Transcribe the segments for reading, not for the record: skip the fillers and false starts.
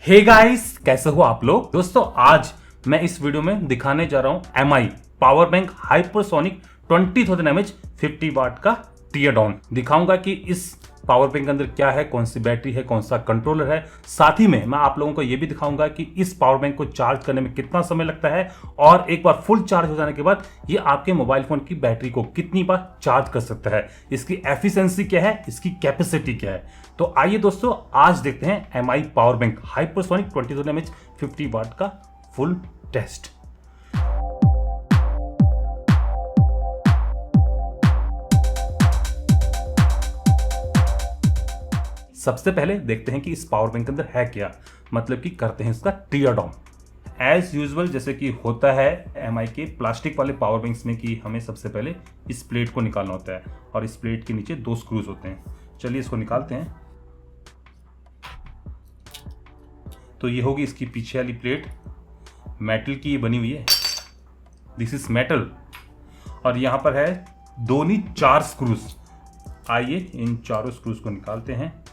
Hey guys, कैसे हो आप लोग। दोस्तों आज मैं इस वीडियो में दिखाने जा रहा हूं MI power bank hypersonic 20,000 mAh 50 वाट का टीयर डाउन। दिखाऊंगा कि इस पावर बैंक के अंदर क्या है, कौन सी बैटरी है, कौन सा कंट्रोलर है। साथ ही में मैं आप लोगों को यह भी दिखाऊंगा कि इस पावर बैंक को चार्ज करने में कितना समय लगता है और एक बार फुल चार्ज हो जाने के बाद ये आपके मोबाइल फोन की बैटरी को कितनी बार चार्ज कर सकता है, इसकी एफिशिएंसी क्या है, इसकी कैपेसिटी क्या है। तो आइए दोस्तों आज देखते हैं MI power bank hypersonic 20,000 mAh 50 वाट का फुल टेस्ट। सबसे पहले देखते हैं कि इस पावर बैंक के अंदर है क्या, मतलब कि करते हैं इसका टीयर डाउन। एज यूजुअल जैसे कि होता है MI के प्लास्टिक वाले पावर बैंक्स में कि हमें सबसे पहले इस प्लेट को निकालना होता है और इस प्लेट के नीचे 2 स्क्रूज होते हैं। चलिए इसको निकालते हैं। तो ये होगी इसकी पीछे वाली प्लेट, मेटल की बनी हुई है, दिस इज मेटल। और यहाँ पर है 2 नहीं 4 स्क्रूज। आइए इन चारों स्क्रूज को निकालते हैं।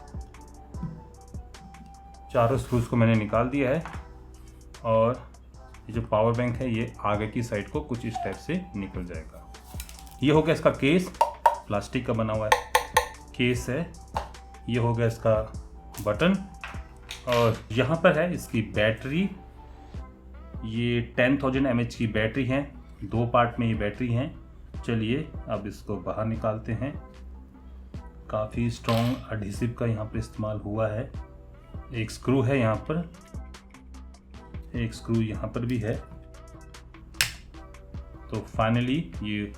चारों स्क्रूज को मैंने निकाल दिया है और ये जो पावर बैंक है ये आगे की साइड को कुछ इस टाइप से निकल जाएगा। ये हो गया इसका केस, प्लास्टिक का बना हुआ है केस है। ये हो गया इसका बटन और यहाँ पर है इसकी बैटरी। ये 10,000 mAh की बैटरी है, 2 पार्ट में ये बैटरी है। चलिए अब इसको बाहर निकालते हैं। काफ़ी स्ट्रॉन्ग एडहेसिव का यहाँ पर इस्तेमाल हुआ है। एक स्क्रू है यहाँ पर, एक स्क्रू यहाँ पर भी है। तो फाइनली ये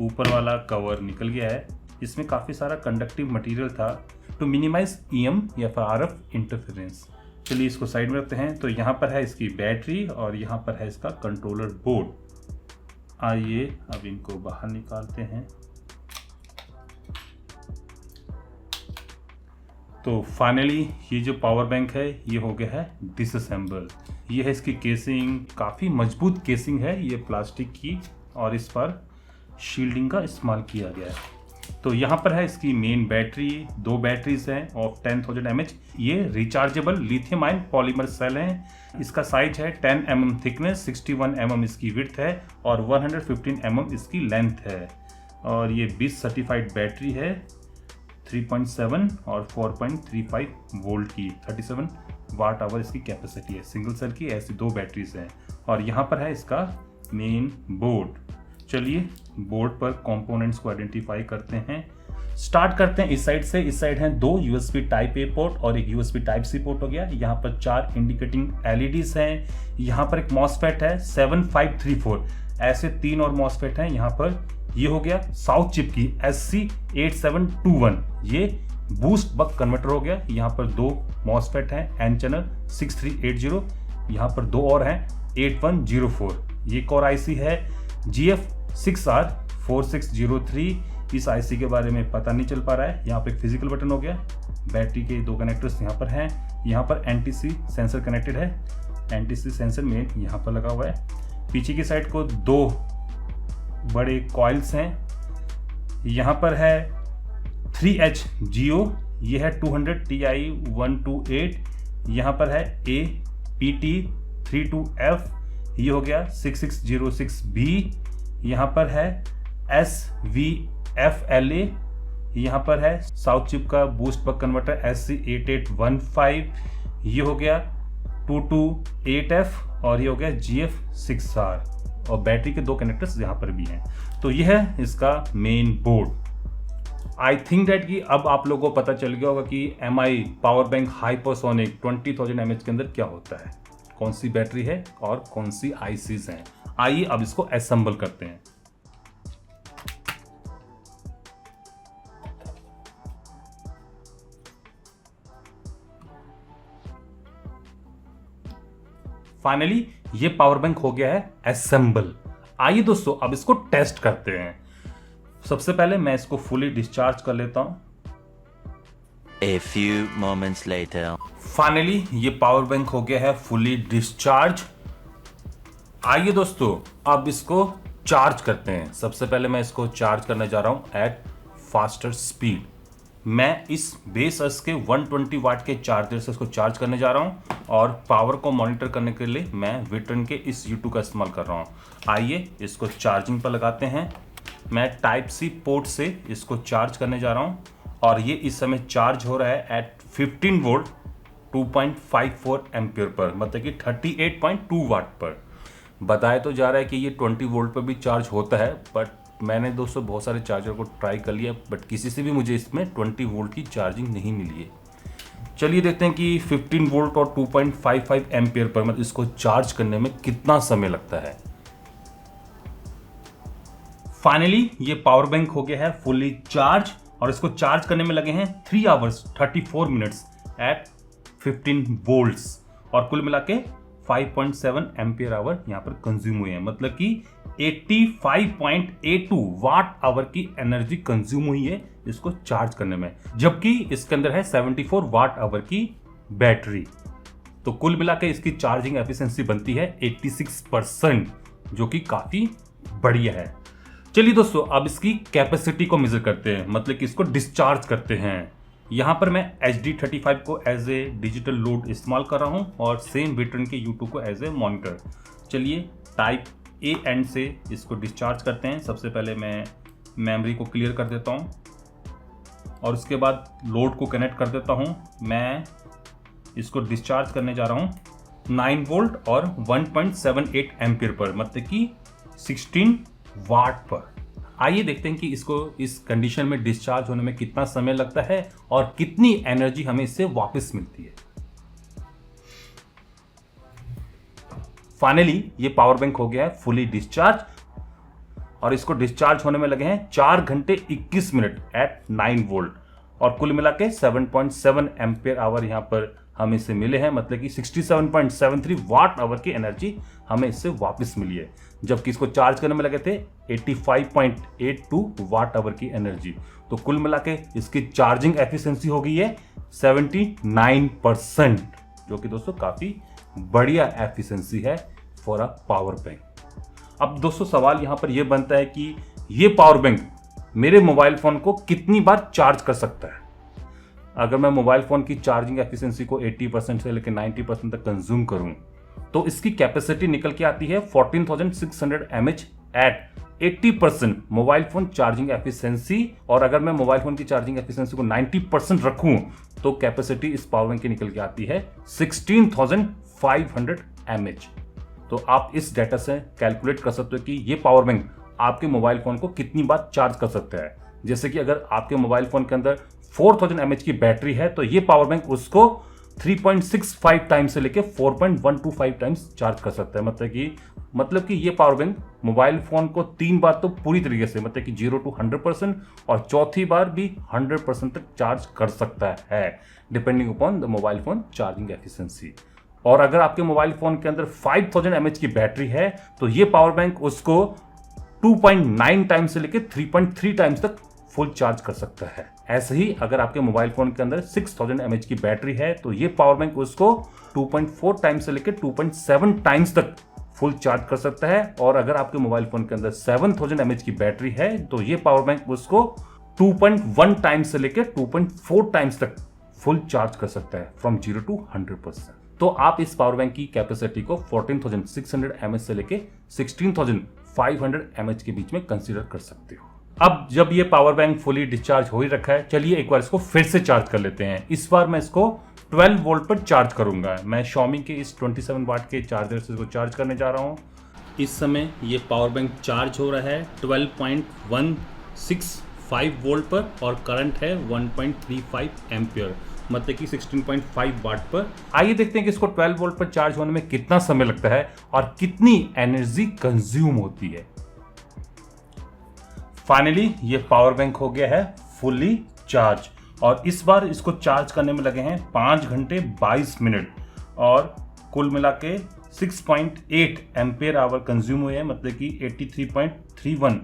ऊपर वाला कवर निकल गया है। इसमें काफ़ी सारा कंडक्टिव मटेरियल था टू मिनिमाइज EM या फिर RF इंटरफेरेंस। चलिए इसको साइड में रखते हैं। तो यहाँ पर है इसकी बैटरी और यहाँ पर है इसका कंट्रोलर बोर्ड। आइए अब इनको बाहर निकालते हैं। तो फाइनली ये जो पावर बैंक है ये हो गया है डिसअसेंबल। ये है इसकी केसिंग, काफ़ी मजबूत केसिंग है ये प्लास्टिक की और इस पर शील्डिंग का इस्तेमाल किया गया है। तो यहाँ पर है इसकी मेन बैटरी, 2 बैटरीज हैं ऑफ 10,000 mAh। ये rechargeable lithium ion polymer cell हैं। इसका साइज है 10 mm थिकनेस, 61 mm इसकी विड्थ है और 115 mm इसकी लेंथ है। और ये 20 सर्टिफाइड बैटरी है, 3.7 और 4.35 वोल्ट की, 37 वाट आवर इसकी कैपेसिटी है। सिंगल सेल की ऐसी 2 बैटरीज हैं। और यहाँ पर है इसका मेन बोर्ड। चलिए बोर्ड पर कंपोनेंट्स को आइडेंटिफाई करते हैं। स्टार्ट करते हैं इस साइड से। इस साइड हैं 2 USB टाइप A पोर्ट और एक USB टाइप C पोर्ट हो गया। यहाँ पर 4 इंडिकेटिंग LEDs हैं। यहाँ पर एक MOSFET है 7534, ऐसे 3 और MOSFET हैं यहाँ पर। ये हो गया साउथ चिप की SC8721, ये बूस्ट बक कन्वर्टर हो गया। यहाँ पर 2 MOSFET हैं N चैनल 6380, यहाँ पर 2 और हैं 8104। ये कोर IC है GF6R4603। इस IC के बारे में पता नहीं चल पा रहा है। यहाँ पर एक फिजिकल बटन हो गया। बैटरी के 2 कनेक्टर्स यहाँ पर हैं। यहाँ पर NTC सेंसर कनेक्टेड है। NTC सेंसर मेन यहाँ पर लगा हुआ है। पीछे की साइड को 2 बड़े कॉइल्स हैं। यहाँ पर है 3H Geo, ये है 200 Ti128। यहाँ पर है APT32F, ये हो गया 6606B। यहाँ पर है SVFLA, यहाँ पर है साउथ चिप का बूस्ट बक कन्वर्टर SC8815, ये हो गया 228F और ये हो गया GF6R। और बैटरी के 2 कनेक्टर्स यहाँ पर भी हैं। तो ये है इसका main board. I think that कि अब आप लोगों को पता चल गया होगा कि MI power bank hypersonic 20,000 mAh के अंदर क्या होता है, कौन सी बैटरी है और कौन सी ICs हैं। आइए अब इसको असेंबल करते हैं। फाइनली ये पावर बैंक हो गया है असेंबल। आइए दोस्तों अब इसको टेस्ट करते हैं। सबसे पहले मैं इसको फुली डिस्चार्ज कर लेता हूं। A few moments later. Finally ये पावर बैंक हो गया है फुली डिस्चार्ज। आइए दोस्तों अब इसको चार्ज करते हैं। सबसे पहले मैं इसको चार्ज करने जा रहा हूं एट फास्टर स्पीड। मैं इस बेस एस के 120 वाट के चार्जर से इसको चार्ज करने जा रहा हूँ और पावर को मॉनिटर करने के लिए मैं विट्रन के इस U2 का इस्तेमाल कर रहा हूँ। आइए इसको चार्जिंग पर लगाते हैं। मैं टाइप सी पोर्ट से इसको चार्ज करने जा रहा हूँ और ये इस समय चार्ज हो रहा है एट 15 वोल्ट 2.54 एम्पियर पर, मतलब कि 38.2 वाट पर। बताया तो जा रहा है कि ये 20 वोल्ट पर भी चार्ज होता है, बट मैंने दोस्तों बहुत सारे चार्जर को ट्राई कर लिया, बट किसी से भी मुझे इसमें 20 वोल्ट की चार्जिंग नहीं मिली है। चलिए देखते हैं कि 15 वोल्ट और 2.55 एम्पियर पर मतलब इसको चार्ज करने में कितना समय लगता है। फाइनली ये पावर बैंक हो गया है फुली चार्ज और इसको चार्ज करने में लगे हैं 3 आवर्स 34 मिनट्स एट 15 वोल्ट्स और कुल मिला के 5.7 एम्पियर आवर यहाँ पर कंज्यूम हुए हैं, मतलब कि 85.82 वाट आवर की एनर्जी कंज्यूम हुई है इसको चार्ज करने में, जबकि इसके अंदर है 74 वाट आवर की बैटरी। तो कुल मिला के इसकी चार्जिंग एफिशिएंसी बनती है 86%, जो कि काफी बढ़िया है। चलिए दोस्तों अब इसकी कैपेसिटी को मेजर करते हैं, मतलब कि इसको डिस्चार्ज करते हैं। यहाँ पर मैं HD35 को एज ए डिजिटल लोड इस्तेमाल कर रहा हूँ और सेम विट्रन के U2 को एज ए मॉनिटर। चलिए टाइप ए एंड से इसको डिस्चार्ज करते हैं। सबसे पहले मैं मेमोरी को क्लियर कर देता हूँ और उसके बाद लोड को कनेक्ट कर देता हूँ। मैं इसको डिस्चार्ज करने जा रहा हूँ 9 वोल्ट और 1.78 एम्पियर पर, मतलब कि 16 वाट पर। आइए देखते हैं कि इसको इस कंडीशन में डिस्चार्ज होने में कितना समय लगता है और कितनी एनर्जी हमें इससे वापस मिलती है। फाइनली ये पावर बैंक हो गया है फुली डिस्चार्ज और इसको डिस्चार्ज होने में लगे हैं 4 घंटे 21 मिनट एट 9 वोल्ट और कुल मिला के 7.7 एम्पियर आवर यहाँ पर हमें इससे मिले हैं, मतलब कि 67.73 वाट आवर की एनर्जी हमें इससे वापस मिली है, जबकि इसको चार्ज करने में लगे थे 85.82 वाट आवर की एनर्जी। तो कुल मिला के इसकी चार्जिंग एफिशिएंसी हो गई है 79%, जो कि दोस्तों काफ़ी बढ़िया एफिशिएंसी है फॉर अ पावर बैंक। अब दोस्तों सवाल यहाँ पर यह बनता है कि ये पावर बैंक मेरे मोबाइल फ़ोन को कितनी बार चार्ज कर सकता है। अगर मैं मोबाइल फ़ोन की चार्जिंग एफिशिएंसी को 80% से लेकर 90% तक कंज्यूम करूं तो इसकी कैपेसिटी निकल के आती है 14,600 mAh at 80% mobile phone charging efficiency. और अगर मैं मोबाइल फ़ोन की चार्जिंग एफिशिएंसी को 90% रखूं तो कैपेसिटी इस पावर बैंक की निकल के आती है 16,500 mAh। तो आप इस डाटा से कैलकुलेट कर सकते हो कि ये पावर बैंक आपके मोबाइल फ़ोन को कितनी बार चार्ज कर सकता है। जैसे कि अगर आपके मोबाइल फ़ोन के अंदर 4000 mAh की बैटरी है तो ये पावर बैंक उसको 3.65 टाइम्स से लेके 4.125 टाइम्स चार्ज कर सकता है, मतलब कि ये पावर बैंक मोबाइल फोन को 3 बार तो पूरी तरीके से, मतलब कि 0 to 100% और चौथी बार भी 100% तक चार्ज कर सकता है, depending upon the mobile phone charging efficiency. और अगर आपके मोबाइल फोन के अंदर 5000 mAh की बैटरी है तो ये पावर बैंक उसको 2.9 टाइम्स से लेके 3.3 टाइम्स तक फुल चार्ज कर सकता है। ऐसे ही अगर आपके मोबाइल फोन के अंदर 6000 mAh की बैटरी है तो ये पावर बैंक उसको 2.4 टाइम्स से लेकर 2.7 टाइम्स तक फुल चार्ज कर सकता है। और अगर आपके मोबाइल फोन के अंदर 7000 mAh की बैटरी है तो ये पावर बैंक उसको 2.1 टाइम्स से लेकर 2.4 टाइम्स तक फुल चार्ज कर सकता है फ्रॉम 0 to 100%। तो आप इस पावर बैंक की कैपेसिटी को 14,600 mAh से लेके 16,500 mAh के बीच में कंसीडर कर सकते हो। अब जब ये पावर बैंक फुली डिस्चार्ज हो ही रखा है, चलिए एक बार इसको फिर से चार्ज कर लेते हैं। इस बार मैं इसको 12 वोल्ट पर चार्ज करूंगा। मैं Xiaomi के इस 27 वाट के चार्जर से इसको चार्ज करने जा रहा हूँ। इस समय ये पावर बैंक चार्ज हो रहा है 12.165 वोल्ट पर और करंट है 1.35 एम्पियर, मतलब कि 16.5 वाट पर। आइए देखते हैं कि इसको 12 वोल्ट पर चार्ज होने में कितना समय लगता है और कितनी एनर्जी कंज्यूम होती है। फाइनली ये पावर बैंक हो गया है फुल्ली चार्ज और इस बार इसको चार्ज करने में लगे हैं 5 घंटे 22 मिनट और कुल मिला के 6.8 एम्पियर आवर कंज्यूम हुए हैं, मतलब कि 83.31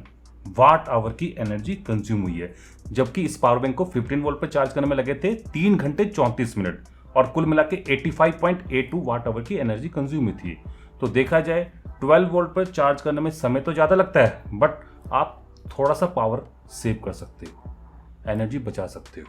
वाट आवर की एनर्जी कंज्यूम हुई है। जबकि इस पावर बैंक को 15 वोल्ट पर चार्ज करने में लगे थे 3 घंटे 34 मिनट और कुल मिला के 85.82 वाट आवर की एनर्जी कंज्यूम हुई थी। तो देखा जाए 12 वोल्ट पर चार्ज करने में समय तो ज़्यादा लगता है, बट आप थोड़ा सा पावर सेव कर सकते हो, एनर्जी बचा सकते हो।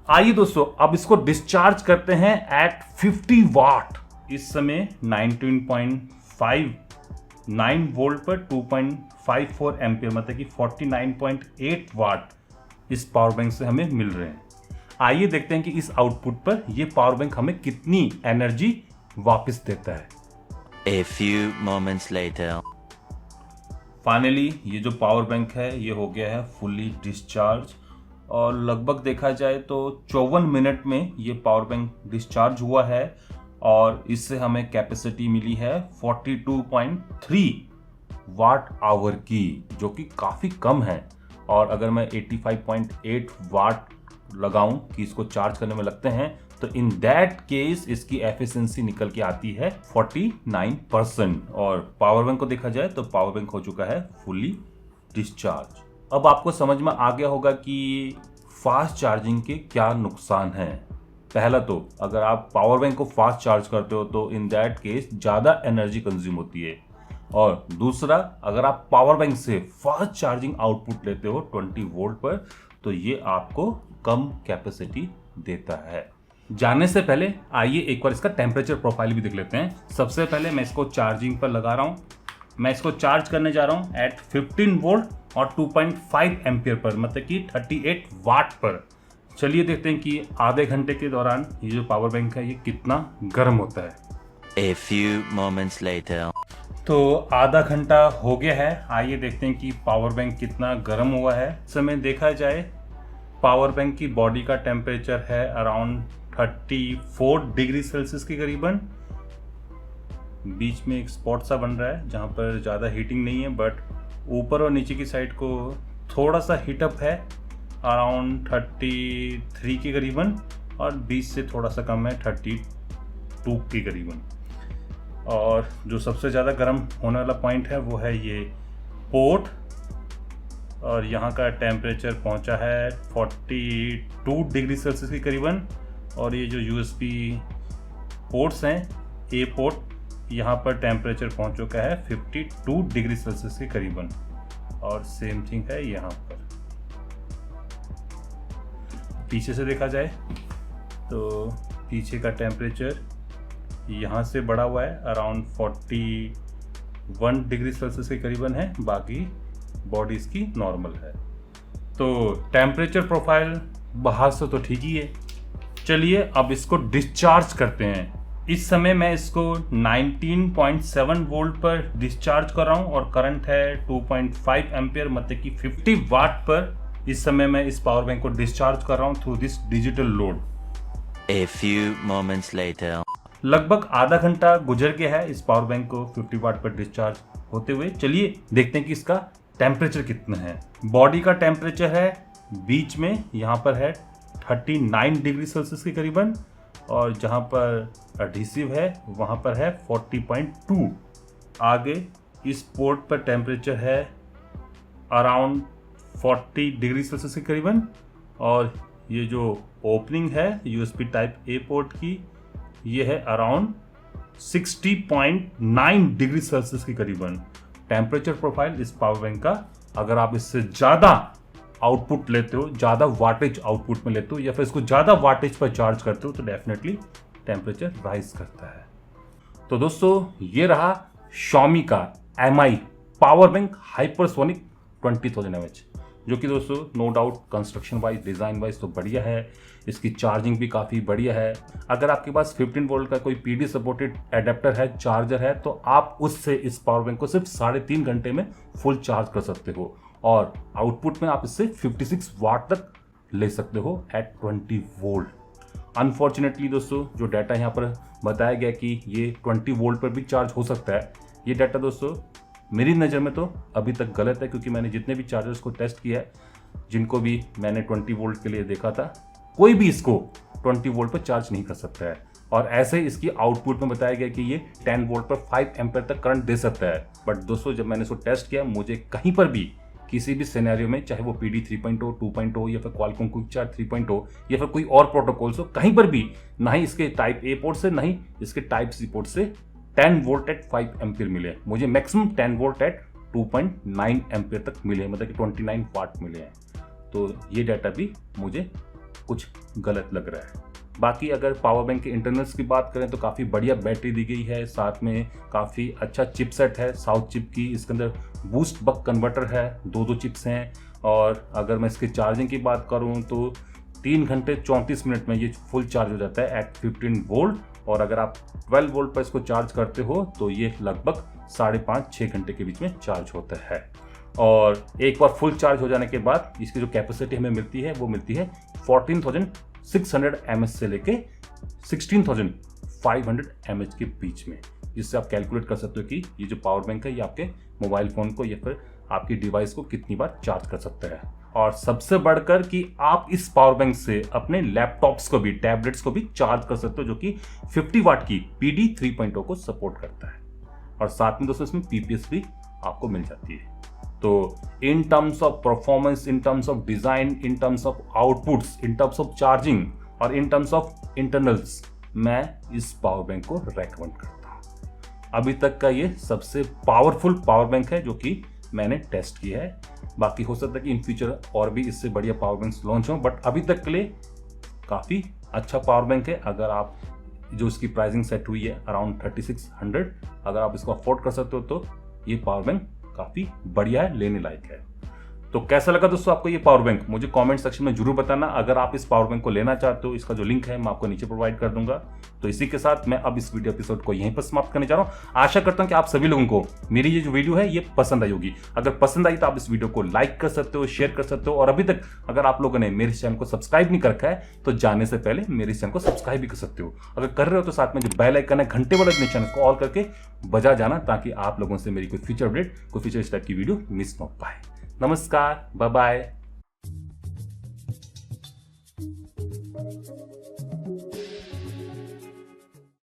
आइए दोस्तों अब इसको डिस्चार्ज करते हैं एट 50 वाट। इस समय 19.59 वोल्ट पर 2.54 एम्पियर मतलब कि 49.8 वाट इस पावर बैंक से हमें मिल रहे हैं। आइए देखते हैं कि इस आउटपुट पर ये पावर बैंक हमें कितनी एनर्जी वापस देता है। A few moments later. Finally ये जो पावर बैंक है ये हो गया है फुल्ली डिस्चार्ज और लगभग देखा जाए तो 54 मिनट में ये पावर बैंक डिस्चार्ज हुआ है और इससे हमें कैपेसिटी मिली है 42.3 वाट आवर की, जो कि काफ़ी कम है। और अगर मैं 85.8 वाट लगाऊं कि इसको चार्ज करने में लगते हैं तो इन दैट केस इसकी एफिशिएंसी निकल के आती है 49%। और पावर बैंक को देखा जाए तो पावर बैंक हो चुका है फुल्ली डिस्चार्ज। अब आपको समझ में आ गया होगा कि फास्ट चार्जिंग के क्या नुकसान हैं। पहला तो अगर आप पावर बैंक को फास्ट चार्ज करते हो तो इन दैट केस ज़्यादा एनर्जी कंज्यूम होती है, और दूसरा अगर आप पावर बैंक से फास्ट चार्जिंग आउटपुट लेते हो 20 वोल्ट पर तो ये आपको कम कैपेसिटी देता है। जानने से पहले आइए एक बार इसका टेम्परेचर प्रोफाइल भी देख लेते हैं। सबसे पहले मैं इसको चार्जिंग पर लगा रहा हूँ। मैं इसको चार्ज करने जा रहा हूँ एट 15 वोल्ट और 2.5 एम्पियर पर मतलब कि 38 वाट पर। चलिए देखते हैं कि आधे घंटे के दौरान ये जो पावर बैंक है ये कितना गर्म होता है। A few moments later. तो आधा घंटा हो गया है। आइए देखते हैं कि पावर बैंक कितना गर्म हुआ है। इस समय देखा जाए पावर बैंक की बॉडी का टेम्परेचर है अराउंड 34 डिग्री सेल्सियस के करीबन। बीच में एक स्पॉट सा बन रहा है जहाँ पर ज़्यादा हीटिंग नहीं है, बट ऊपर और नीचे की साइड को थोड़ा सा हीटअप है अराउंड 33 के करीबन, और बीच से थोड़ा सा कम है 32 के करीबन। और जो सबसे ज़्यादा गर्म होने वाला पॉइंट है वो है ये पोर्ट, और यहाँ का टेम्परेचर पहुँचा है 42 डिग्री सेल्सियस के करीबन। और ये जो USB पोर्ट्स हैं, ए पोर्ट, यहाँ पर टेम्परेचर पहुँच चुका है 52 डिग्री सेल्सियस के करीबन। और सेम थिंग है यहाँ पर। पीछे से देखा जाए तो पीछे का टेम्परेचर यहाँ से बढ़ा हुआ है अराउंड 41 डिग्री सेल्सियस के करीबन है, बाकी बॉडी इसकी नॉर्मल है। तो टेम्परेचर प्रोफाइल बाहर से तो ठीक ही है। चलिए अब इसको डिस्चार्ज करते हैं। इस समय मैं इसको 19.7 वोल्ट पर डिस्चार्ज कर रहा हूँ और करंट है 2.5 एम्पियर मतलब कि 50 वाट पर। इस समय मैं इस पावर बैंक को डिस्चार्ज कर रहा हूँ through this digital load. A few moments later. लगभग आधा घंटा गुजर गया है इस पावर बैंक को 50 वाट पर डिस्चार्ज होते हुए। चलिए देखते हैं कि इसका टेम्परेचर कितना है। बॉडी का टेम्परेचर है बीच में यहाँ पर है 39 डिग्री सेल्सियस के करीबन, और जहाँ पर एडहेसिव है वहाँ पर है 40.2। आगे इस पोर्ट पर टेम्परेचर है अराउंड 40 डिग्री सेल्सियस के करीबन, और ये जो ओपनिंग है USB टाइप ए पोर्ट की ये है अराउंड 60.9 डिग्री सेल्सियस के करीबन। टेम्परेचर प्रोफाइल इस पावर बैंक का, अगर आप इससे ज़्यादा आउटपुट लेते हो, ज़्यादा वाटेज आउटपुट में लेते हो, या फिर इसको ज़्यादा वाटेज पर चार्ज करते हो तो डेफिनेटली टेम्परेचर राइज करता है। तो दोस्तों ये रहा Xiaomi का MI power bank hypersonic 20,000 mAh, जो कि दोस्तों no doubt construction wise, design wise तो बढ़िया है। इसकी चार्जिंग भी काफ़ी बढ़िया है। अगर आपके पास 15 वोल्ट का कोई PD सपोर्टेड एडेप्टर है, चार्जर है, तो आप उससे इस पावर बैंक को सिर्फ 3.5 घंटे में फुल चार्ज कर सकते हो, और आउटपुट में आप इससे 56 वाट तक ले सकते हो एट 20 वोल्ट। अनफॉर्चुनेटली दोस्तों जो डाटा यहाँ पर बताया गया कि ये 20 वोल्ट पर भी चार्ज हो सकता है, ये डाटा दोस्तों मेरी नज़र में तो अभी तक गलत है, क्योंकि मैंने जितने भी चार्जर्स को टेस्ट किया है, जिनको भी मैंने 20 वोल्ट के लिए देखा था, कोई भी इसको 20 वोल्ट पर चार्ज नहीं कर सकता है। और ऐसे ही इसकी आउटपुट में बताया गया कि ये 10 वोल्ट पर 5 एम्पियर तक करंट दे सकता है। बट दोस्तों जब मैंने इसको टेस्ट किया, मुझे कहीं पर भी किसी भी सिनेरियो में, चाहे वो PD 3.0, 2.0 या फिर Qualcomm QuickCharge 3.0 या फिर कोई और प्रोटोकॉल्स हो, कहीं पर भी ना ही इसके टाइप ए पोर्ट से, ना ही इसके टाइप सी पोर्ट से 10 वोल्ट एट 5 एम्पियर मिले। मुझे मैक्सिमम 10 वोल्ट एट 2.9 एम्पियर तक मिले, मतलब कि 29 वाट मिले हैं। तो ये डाटा भी मुझे कुछ गलत लग रहा है। बाकी अगर पावर बैंक के इंटरनल्स की बात करें तो काफ़ी बढ़िया बैटरी दी गई है, साथ में काफ़ी अच्छा चिपसेट है साउथ चिप की। इसके अंदर बूस्ट बक कन्वर्टर है, दो चिप्स हैं। और अगर मैं इसकी चार्जिंग की बात करूं तो 3 घंटे 34 मिनट में ये फुल चार्ज हो जाता है एट 15 वोल्ट। और अगर आप 12 वोल्ट पर इसको चार्ज करते हो तो ये लगभग 5.5-6 घंटे के बीच में चार्ज होता है। और एक बार फुल चार्ज हो जाने के बाद इसकी जो कैपेसिटी हमें मिलती है वो मिलती है 14,600 mAh से लेके 16,500 mAh के बीच में। जिससे आप कैलकुलेट कर सकते हो कि ये जो पावर बैंक है ये आपके मोबाइल फ़ोन को या फिर आपकी डिवाइस को कितनी बार चार्ज कर सकता है। और सबसे बढ़कर कि आप इस पावर बैंक से अपने लैपटॉप्स को भी, टैबलेट्स को भी चार्ज कर सकते हो, जो कि 50 वाट की PD 3.0 को सपोर्ट करता है। और साथ में दोस्तों इसमें PPS भी आपको मिल जाती है। तो in terms of performance, in terms of design, in terms of outputs, in terms of charging और इन टर्म्स ऑफ इंटरनल्स, मैं इस पावर बैंक को रेकमेंड करता हूँ। अभी तक का ये सबसे पावरफुल पावर बैंक है जो कि मैंने टेस्ट किया है। बाकी हो सकता है कि इन फ्यूचर और भी इससे बढ़िया पावर बैंक्स लॉन्च हों, बट अभी तक के लिए काफ़ी अच्छा पावर बैंक है। अगर आप जो इसकी प्राइसिंग सेट हुई है अराउंड 3600, अगर आप इसको अफोर्ड कर सकते हो तो ये पावर बैंक काफ़ी बढ़िया है, लेने लायक है। तो कैसा लगा दोस्तों आपको ये पावर बैंक, मुझे कमेंट सेक्शन में जरूर बताना। अगर आप इस पावर बैंक को लेना चाहते हो, इसका जो लिंक है मैं आपको नीचे प्रोवाइड कर दूंगा। तो इसी के साथ मैं अब इस वीडियो एपिसोड को यहीं पर समाप्त करने जा रहा हूँ। आशा करता हूँ कि आप सभी लोगों को मेरी ये जो वीडियो है ये पसंद आई होगी। अगर पसंद आई तो आप इस वीडियो को लाइक कर सकते हो, शेयर कर सकते हो। और अभी तक अगर आप लोगों ने मेरे चैनल को सब्सक्राइब नहीं कर रखा है तो जाने से पहले मेरे चैनल को सब्सक्राइब भी कर सकते हो। अगर कर रहे हो तो साथ में जो बेल आइकन है घंटे वाले निशान को ऑल करके बजा जाना, ताकि आप लोगों से मेरी कोई फ्यूचर अपडेट, कोई फ्यूचर इस टाइप की वीडियो मिस ना हो पाए। नमस्कार, बाय बाय।